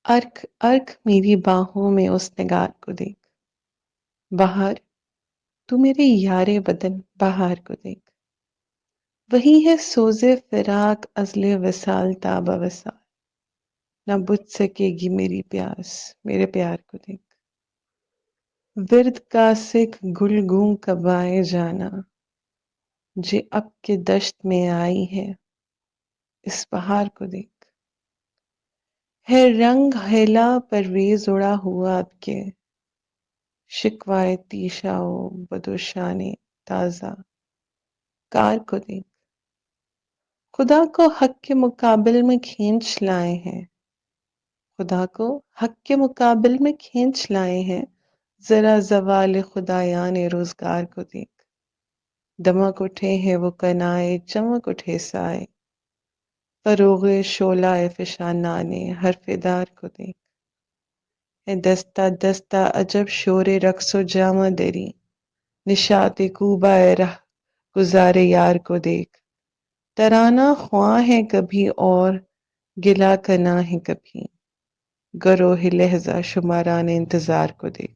ارک ارک میری باہوں میں اس نگار کو دیکھ، بہار تو میرے یار بدن بہار کو دیکھ، وہی ہے سوزے فراق ازل وصال تاب وصال، نہ بجھ سکے گی میری پیاس میرے پیار کو دیکھ، ورد کاسک گلگوں کبائے جانا، جے اب کے دشت میں آئی ہے اس بہار کو دیکھ، ہے رنگ ہیلا پرویز اڑا ہوا اب کے، شکوائے تیشا و بدوشان تازہ کار کو دیکھ، خدا کو حق کے مقابل میں کھینچ لائے ہیں، خدا کو حق کے مقابل میں کھینچ لائے ہیں، ذرا زوال خدایان روزگار کو دیکھ، دمک اٹھے ہیں وہ کنائے چمک اٹھے سائے، فروغ شعلہ فشانان حرف دار کو دیکھ، ہے دستہ دستہ عجب شور رقص و جامہ دری، نشاط کوبہ رہ گزار یار کو دیکھ، ترانہ خواں ہے کبھی اور گلا کنا ہے کبھی، گروہ لہجہ شماران انتظار کو دیکھ۔